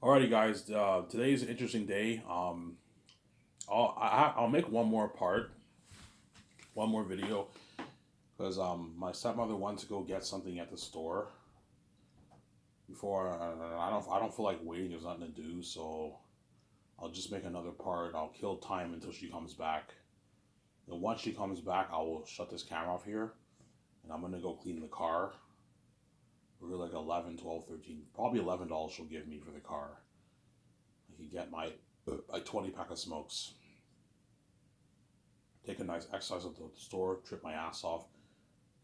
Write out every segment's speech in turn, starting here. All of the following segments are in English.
Alrighty, guys. Today is an interesting day. I'll make one more part, one more video, because my stepmother wants to go get something at the store before I don't feel like waiting. There's nothing to do, so I'll just make another part. I'll kill time until she comes back. And once she comes back, I will shut this camera off here, and I'm gonna go clean the car. We're like 11, 12, 13, probably $11 she'll give me for the car. I can get my 20 pack of smokes. Take a nice exercise at the store, trip my ass off,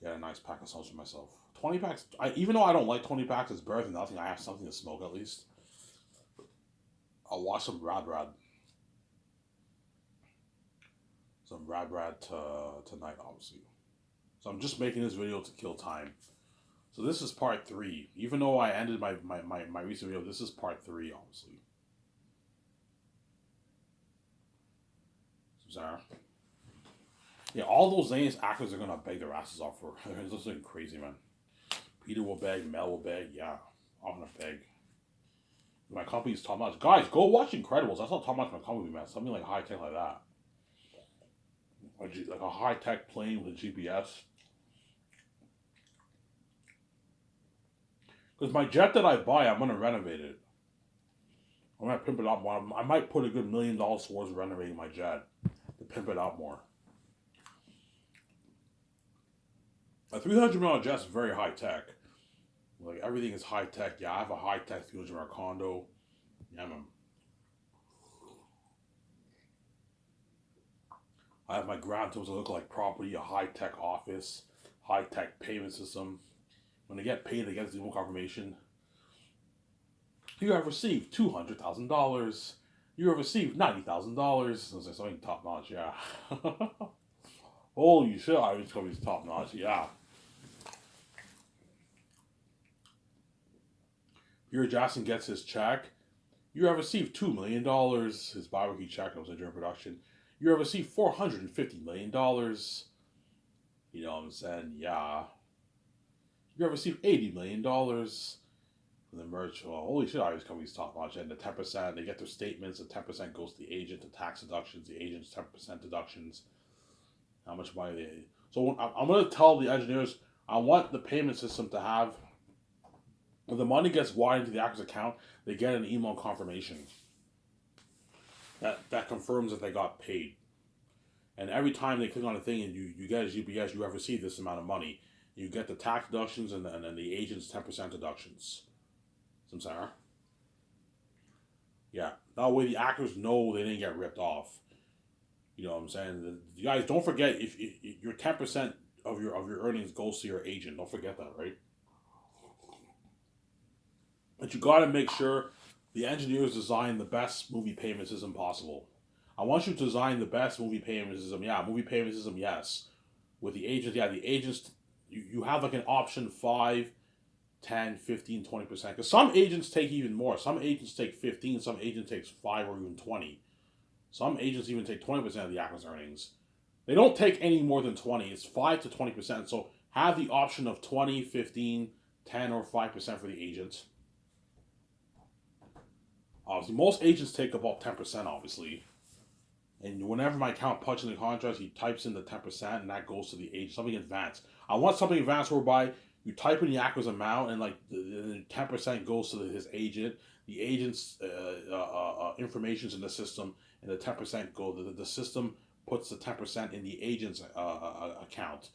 get a nice pack of smokes for myself. 20 packs, even though I don't like 20 packs, it's better than nothing. I have something to smoke at least. I'll watch some Rad Rad tonight, obviously. So I'm just making this video to kill time. So this is part three. Even though I ended my recent video, this is part three, obviously. So, yeah, all those names actors are gonna beg their asses off for. It's just like crazy, man. Peter will beg, Mel will beg. Yeah, I'm gonna beg. My company's top notch. Guys, go watch Incredibles. That's not top notch my company, man. Something like high tech like that. Like a high tech plane with a GPS. Because my jet that I buy, I'm gonna renovate it. I'm gonna pimp it up more. I might put a good $1 million towards renovating my jet to pimp it out more. A $300 jet is very high tech. Like everything is high tech. Yeah, I have a high tech $300 condo. Yeah, man. I have my ground tools that look like property, a high tech office, high tech payment system. When they get paid, they get this email confirmation. You have received $200,000. You have received $90,000. It's like something top notch, yeah. Holy shit, I was going to be top notch, yeah. Peter Jackson gets his check. You have received $2 million. His barbecue check that was during production. You have received $450 million. You know what I'm saying? Yeah. You have received $80 million from the merch. Well, holy shit, Irish company's top notch. And the 10%, they get their statements. The 10% goes to the agent, the tax deductions, the agent's 10% deductions. How much money they. So I'm going to tell the engineers, I want the payment system to have. When the money gets wired into the actor's account, they get an email confirmation that confirms that they got paid. And every time they click on a thing and you get a GPS, you have received this amount of money. You get the tax deductions and then the agent's 10% deductions. Samsara? Yeah. That way the actors know they didn't get ripped off. You know what I'm saying? You guys don't forget if your 10% of your earnings goes to your agent. Don't forget that, right? But you gotta make sure the engineers design the best movie payment system possible. I want you to design the best movie payment system. Yeah, movie payment system, yes. With the agents, yeah, the agents, you have like an option 5, 10, 15, 20%. Because some agents take even more. Some agents take 15, some agents takes 5 or even 20. Some agents even take 20% of the actor's earnings. They don't take any more than 20. It's 5 to 20%. So have the option of 20, 15, 10, or 5% for the agents. Obviously, most agents take about 10%, obviously. And whenever my account punches in the contract, he types in the 10%, and that goes to the agent. Something advanced. I want something advanced whereby you type in the actor's amount, and like the 10% goes to his agent. The agent's information's in the system, and the 10% go. The system puts the 10% in the agent's account,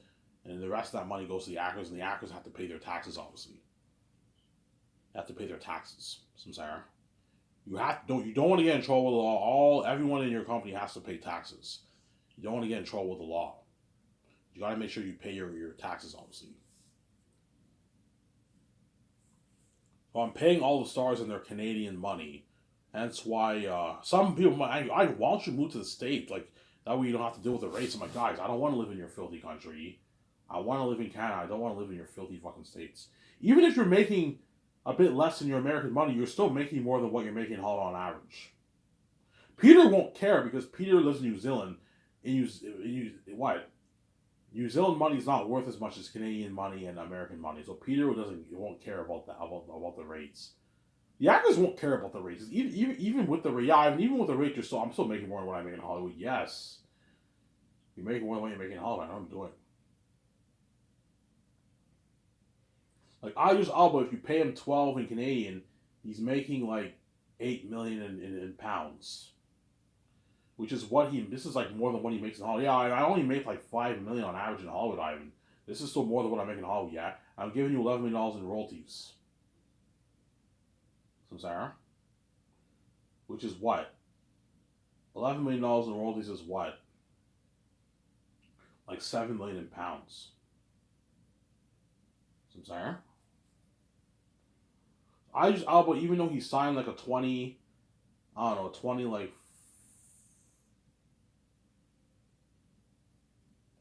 and the rest of that money goes to the actors, and the actors have to pay their taxes. Obviously, they have to pay their taxes. Samsara. You don't want to get in trouble with the law. Everyone in your company has to pay taxes. You don't want to get in trouble with the law. You got to make sure you pay your taxes, obviously. So I'm paying all the stars in their Canadian money. That's why some people might. Why don't you move to the state? Like that way you don't have to deal with the race. I'm like, guys, I don't want to live in your filthy country. I want to live in Canada. I don't want to live in your filthy fucking states. Even if you're making a bit less than your American money, you're still making more than what you're making on average. Peter won't care because Peter lives in New Zealand. What? New Zealand money is not worth as much as Canadian money and American money, so Peter won't care about that about the rates. The actors won't care about the rates. Even with the rate, yeah, I mean, even with the rate, I'm still making more than what I make in Hollywood. Yes, you're making more than what you're making in Hollywood. I know what I'm doing. Like Idris Elba, if you pay him 12 in Canadian, he's making like 8 million in pounds, which is what he. This is like more than what he makes in Hollywood. Yeah, I only make like 5 million on average in Hollywood, Ivan. This is still more than what I make in Hollywood. Yeah, I'm giving you $11 million in royalties. So Sarah, which is what $11 million in royalties is what, like 7 million in pounds. So Sarah, Idris Elba, even though he signed like a 20, I don't know, 20 like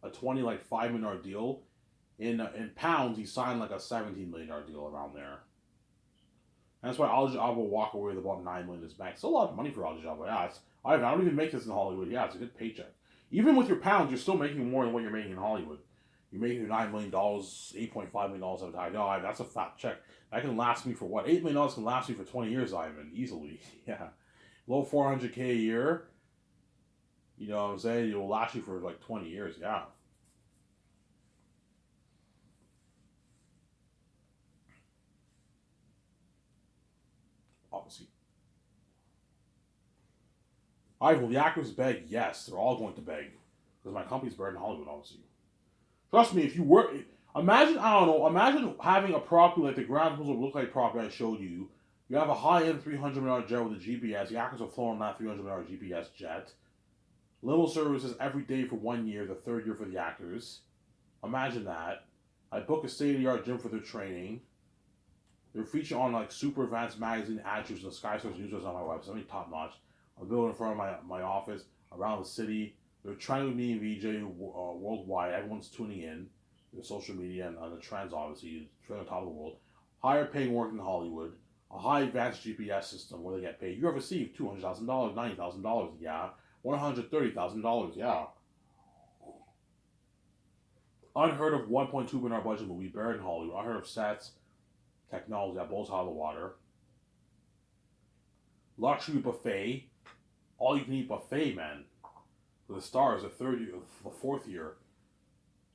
a 20 like $5 million deal. In pounds, he signed like a $17 million deal around there. And that's why Idris Elba will walk away with about 9 million in his bank. Still a lot of money for Idris Elba. Yeah, I don't even make this in Hollywood. Yeah, it's a good paycheck. Even with your pounds, you're still making more than what you're making in Hollywood. You're making $9 million, $8.5 million at a time. No, that's a fat check. That can last me for what? $8 million can last me for 20 years, Ivan, easily. Yeah, low 400K a year. You know what I'm saying? It will last you for like 20 years. Yeah. Obviously. All right, will the actors beg? Yes, they're all going to beg. Because my company's better than Hollywood, obviously. Trust me, if you work. Imagine, I don't know, imagine having a property like the Grand Hotel look like property I showed you. You have a high end $300 million jet with a GPS. The actors are flying on that $300 million GPS jet. Limo services every day for 1 year, the third year for the actors. Imagine that. I book a state of the art gym for their training. They're featured on like super advanced magazine ads and Sky Source News on my website. I mean, top notch. I'm building in front of my office, around the city. They're trying to be VJ worldwide. Everyone's tuning in. Their social media and the trends, obviously, trend on top of the world. Higher paying work in Hollywood. A high advanced GPS system where they get paid. You ever received $200,000, $90,000? Yeah. $130,000? Yeah. Unheard of $1.2 billion budget movie, buried in Hollywood. Unheard of sets, technology that blows out of the water. Luxury buffet. All you can eat buffet, man. For the stars, the third year, the fourth year.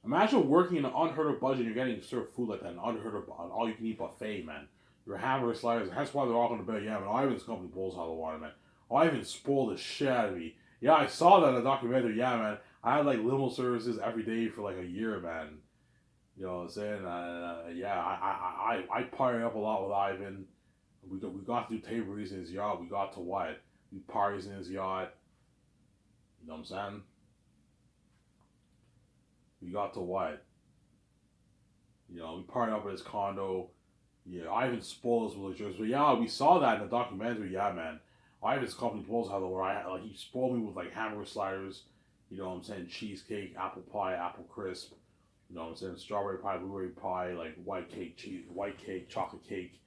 Imagine working in an unheard of budget and you're getting served food like that, an unheard of, an all you can eat buffet, man. Your hamburger sliders, that's why they're all going to bet, yeah, man, Ivan's company pulls out of the water, man. Ivan spoiled the shit out of me. Yeah, I saw that in the documentary, yeah, man. I had like limo services every day for like a year, man. You know what I'm saying? Yeah, I partied up a lot with Ivan. We got to do tables in his yacht. We got to what? We parties in his yacht. You know what I'm saying? We got to what? You know, we partied up at his condo. Yeah, Ivan spoiled us with luxurious. But yeah, we saw that in the documentary. Yeah, man. Ivan's company pulls how the where I like he spoiled me with like hamburger sliders. You know what I'm saying? Cheesecake, apple pie, apple crisp. You know what I'm saying? Strawberry pie, blueberry pie, like white cake, chocolate cake,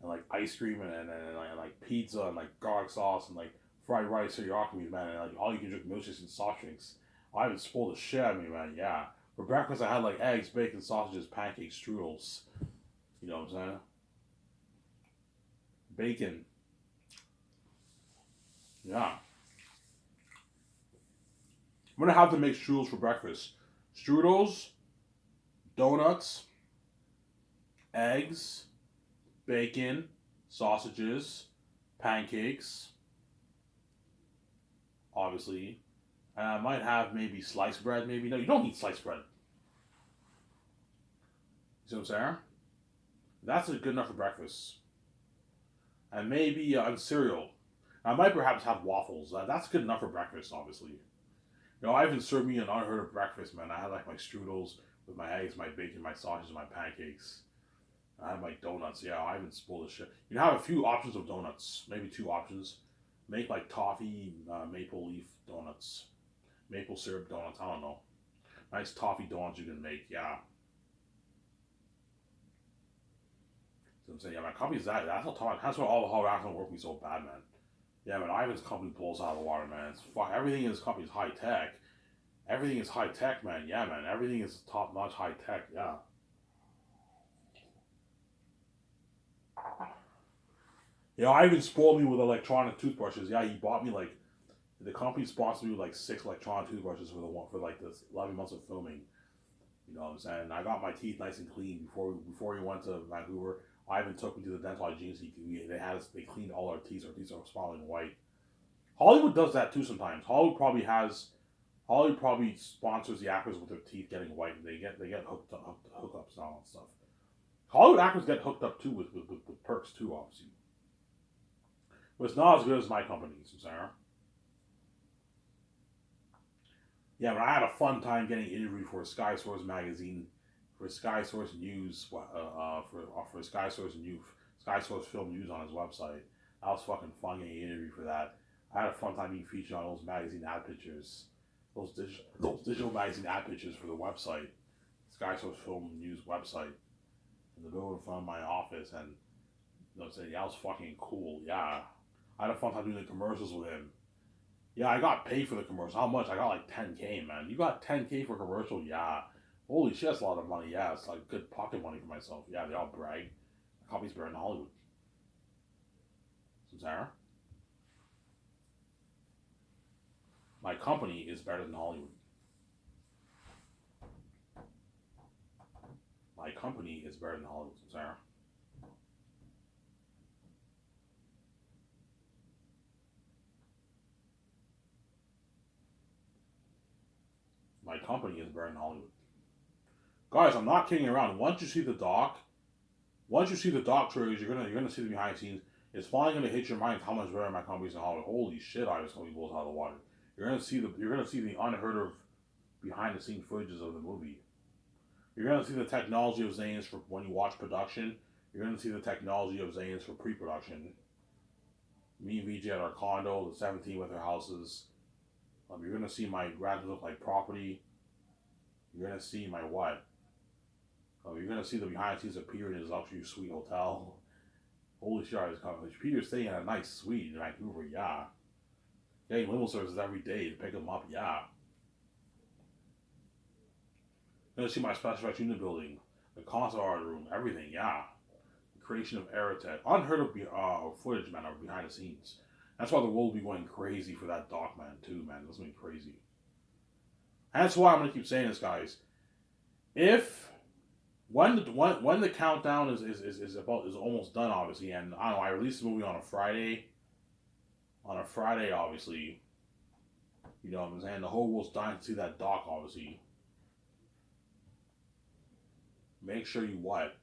and like ice cream and like pizza and like garlic sauce and like fried rice or teriyaki, man. And like all you can drink milkshakes and soft drinks. Ivan spoiled the shit out of me, man. Yeah. For breakfast, I had like eggs, bacon, sausages, pancakes, strudels. You know what I'm saying? Bacon. Yeah. I'm gonna have to make strudels for breakfast. Strudels, donuts, eggs, bacon, sausages, pancakes, obviously. And I might have maybe sliced bread, maybe. No, you don't need sliced bread. You see what I'm saying? That's good enough for breakfast. And maybe cereal. I might perhaps have waffles. That's good enough for breakfast, obviously. You know, I even served me an unheard of breakfast, man. I had like my strudels with my eggs, my bacon, my sausages, my pancakes. I had my donuts. Yeah, I even spoiled the shit. You have a few options of donuts, maybe two options. Make like toffee maple leaf donuts, maple syrup donuts. I don't know. Nice toffee donuts you can make. Yeah. So I'm saying, yeah, my company's that. That's what talking. That's why all the hard acting work me so bad, man. Yeah, man. Ivan's company pulls out of the water, man. It's fuck. Everything in his company is high tech. Everything is high tech, man. Yeah, man. Everything is top notch high tech. Yeah. Yeah, I even spoiled me with electronic toothbrushes. Yeah, he bought me like the company sponsored me with like 6 electronic toothbrushes for the one for like this 11 months of filming. You know what I'm saying? I got my teeth nice and clean before we went to Vancouver. Ivan took me to the dental hygiene. They cleaned all our teeth. Our teeth are smiling white. Hollywood does that too sometimes. Hollywood probably sponsors the actors with their teeth getting white. And they get hookups and all that stuff. Hollywood actors get hooked up too with perks too, obviously. But it's not as good as my company, Sarah. Yeah, but I had a fun time getting interviewed for Sky Source magazine, for Sky Source News, for Sky Source Film News on his website. That was fucking fun getting interviewed for that. I had a fun time being featured on those magazine ad pictures, those digital magazine ad pictures for the website, Sky Source Film News website, in the middle in front of my office, and saying, yeah, that was fucking cool. Yeah, I had a fun time doing the commercials with him. Yeah, I got paid for the commercial. How much? I got like 10K, man. You got 10K for a commercial? Yeah. Holy shit, that's a lot of money. Yeah, it's like good pocket money for myself. Yeah, they all brag. The company's better than Hollywood. So, Sarah, my company is better than Hollywood. My company is better than Hollywood. So, Sarah, my company is better than Hollywood. Guys, I'm not kidding around. Once you see the doc trailers, you're gonna see the behind the scenes. It's finally gonna hit your mind how much better my company's in Hollywood. Holy shit, I was gonna blows out of the water. You're gonna see the unheard of behind the scenes footages of the movie. You're gonna see the technology of Zane's for when you watch production. You're gonna see the technology of Zane's for pre-production. Me and VJ at our condo, the 17 with our houses. You're gonna see my rather look like property. You're gonna see my what? You're gonna see the behind the scenes of Peter in his luxury suite hotel. Holy shit, I was coming. Peter's staying in a nice suite in Vancouver, yeah. Getting limo services every day to pick him up, yeah. You're gonna see my special effects unit building, the concert art room, everything, yeah. The creation of Aerotech. Unheard of footage, man, of behind the scenes. That's why the world will be going crazy for that doc, man, too, man. That's gonna be crazy. And that's why I'm gonna keep saying this, guys. If when the countdown is almost done, obviously, and I don't know, I released the movie on a Friday. On a Friday, obviously, you know what I'm saying. The whole world's dying to see that doc, obviously. Make sure you what?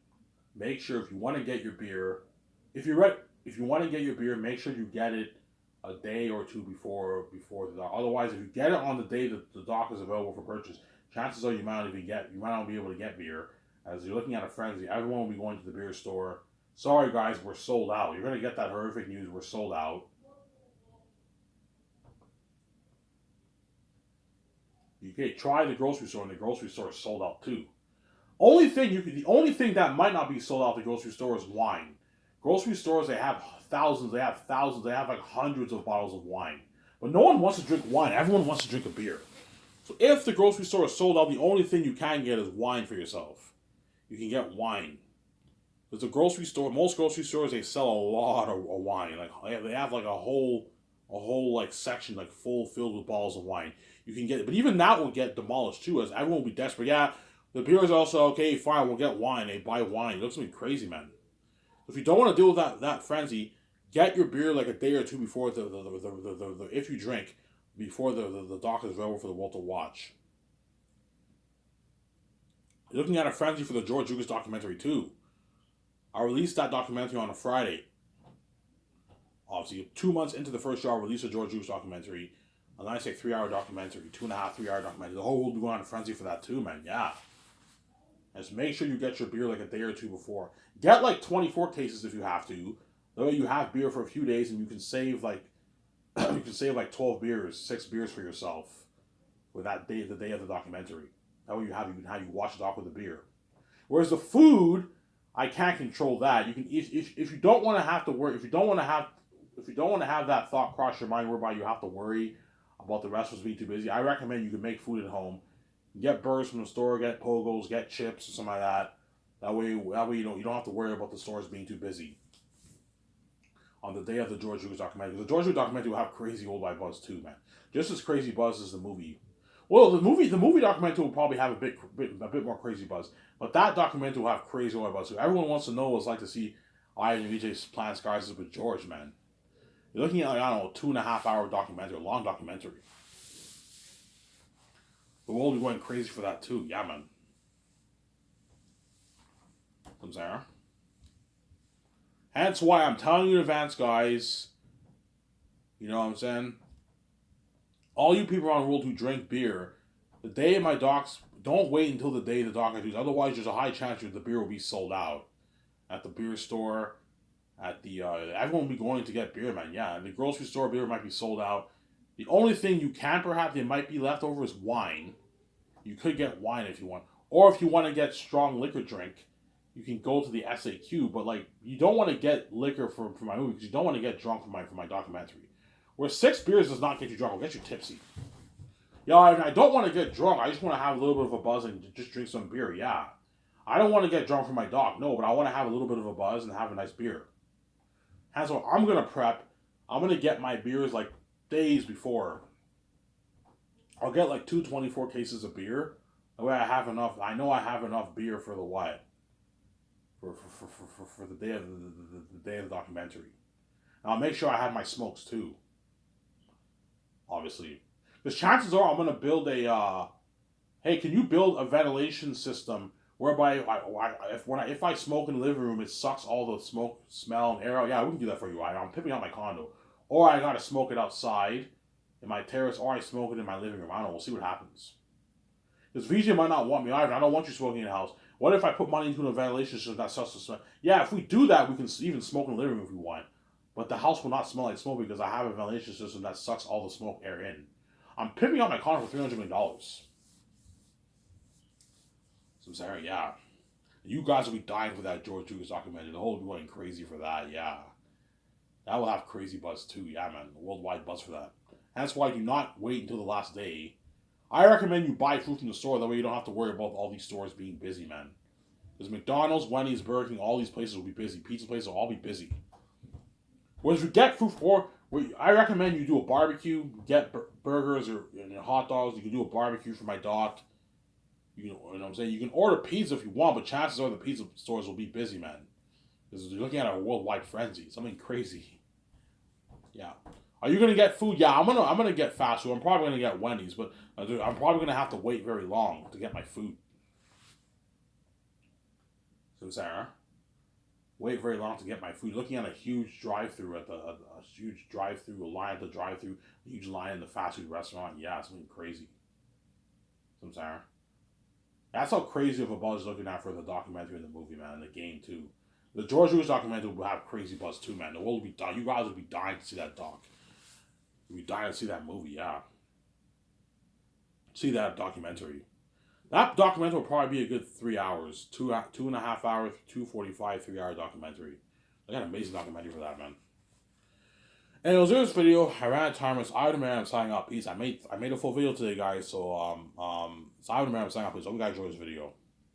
Make sure if you want to get your beer, if you're ready, if you want to get your beer, make sure you get it a day or two before the dock. Otherwise, if you get it on the day that the dock is available for purchase, chances are you might not be able to get beer. As you're looking at a frenzy, everyone will be going to the beer store. Sorry guys, we're sold out. You're gonna get that horrific news. We're sold out. You can try the grocery store, and the grocery store is sold out too. The only thing that might not be sold out at the grocery store is wine. Grocery stores they have like hundreds of bottles of wine. But no one wants to drink wine. Everyone wants to drink a beer. So if the grocery store is sold out, the only thing you can get is wine for yourself. You can get wine. Because most grocery stores, they sell a lot of wine. Like they have like a whole like section like full filled with bottles of wine. You can get it, but even that will get demolished too, as everyone will be desperate. Yeah, the beer is also okay. Fine, we'll get wine. They buy wine. It looks like crazy, man. If you don't want to deal with that frenzy, get your beer like a day or two before if you drink before the dock is available for the world to watch. You're looking at a frenzy for the George Lucas documentary too. I released that documentary on a Friday. Obviously, 2 months into the first year, I'll release a George Lucas documentary. A nice like 3 hour documentary, 2.5, 3 hour documentary. The whole world will be going on a frenzy for that too, man. Yeah. And just make sure you get your beer like a day or two before. Get like 24 cases if you have to. That way you have beer for a few days and you can save like you can save like 12 beers, 6 beers for yourself with the day of the documentary. That way you can have you watch the doc with the beer. Whereas the food, I can't control that. You can if you don't want to have to worry if you don't want to have that thought cross your mind whereby you have to worry about the restaurants being too busy, I recommend you can make food at home. Get burgers from the store, get pogos, get chips or something like that. That way you don't have to worry about the stores being too busy. on the day of the George Lucas documentary. The George Lucas documentary will have crazy worldwide buzz too, man. Just as crazy buzz as the movie. Well, the movie documentary will probably have a bit more crazy buzz, but that documentary will have crazy worldwide buzz. So everyone wants to know what it's like to see Ivan and VJ's Plan Skies with George, man. You're looking at like, I don't know, 2.5 hour documentary, a long documentary. The world will be going crazy for that too, yeah, man. Comes there. Hence why I'm telling you in advance, guys. You know what I'm saying? All you people around the world who drink beer, the day of my docs, don't wait until the day the doc is. Otherwise, there's a high chance that the beer will be sold out at the beer store. At the everyone will be going to get beer, man. Yeah, the grocery store beer might be sold out. The only thing you can perhaps there might be left over is wine. You could get wine if you want, or if you want to get strong liquor drink, you can go to the SAQ. But like, you don't want to get liquor for my movie because you don't want to get drunk for my documentary. Where 6 beers does not get you drunk, it'll get you tipsy. Yeah, I don't want to get drunk. I just want to have a little bit of a buzz and just drink some beer. Yeah, I don't want to get drunk for my doc. No, but I want to have a little bit of a buzz and have a nice beer. And so I'm gonna prep. I'm gonna get my beers like days before. I'll get like 2 24 cases of beer. That way I have enough. I know I have enough beer for the what? For the day of the day of the documentary. And I'll make sure I have my smokes too. Obviously, because chances are I'm gonna build a. Hey, can you build a ventilation system whereby if I smoke in the living room, it sucks all the smoke, smell, and air out? Yeah, we can do that for you. I'm pimping out my condo, or I gotta smoke it outside in my terrace, or I smoke it in my living room. I don't know. We'll see what happens. Because VJ might not want me either. I don't want you smoking in the house. What if I put money into a ventilation system that sucks the smell? Yeah, if we do that, we can even smoke in the living room if we want. But the house will not smell like smoke because I have a ventilation system that sucks all the smoke air in. I'm pimping out my condo for $300 million. So I'm saying, yeah. You guys will be dying for that George Lucas documentary. The whole world will be going crazy for that, yeah. That will have crazy buzz too, yeah, man. Worldwide buzz for that. And that's why I do not wait until the last day. I recommend you buy food from the store. That way you don't have to worry about all these stores being busy, man. Because McDonald's, Wendy's, Burger King, all these places will be busy. Pizza places will all be busy. Whereas you get food for, I recommend you do a barbecue, get burgers or hot dogs. You can do a barbecue for my doc. You know what I'm saying? You can order pizza if you want, but chances are the pizza stores will be busy, man. Because you're looking at a worldwide frenzy, something crazy. Yeah. Are you gonna get food? Yeah, I'm gonna get fast food. I'm probably gonna get Wendy's, but I'm probably gonna have to wait very long to get my food. So Sarah, wait very long to get my food. Looking at a huge drive-through at a huge drive-through, a line at the drive-through, a huge line in the fast food restaurant. Yeah, something crazy. So Sarah, that's how crazy of a buzz looking at for the documentary and the movie, man, and the game too. The George Lucas documentary will have crazy buzz too, man. The world will be dying. You guys will be dying to see that doc. You'll be dying to see that movie, yeah. See that documentary. That documentary will probably be a good 3 hours. 2.5 hours, 2:45, 3 hour documentary. I got an amazing documentary for that, man. Anyways, this video, I ran out of time. It's Ivan Man, I'm signing up. Peace. I made a full video today, guys. So it's Ivan Man, I'm signing up. Peace. Hope you guys enjoyed this video.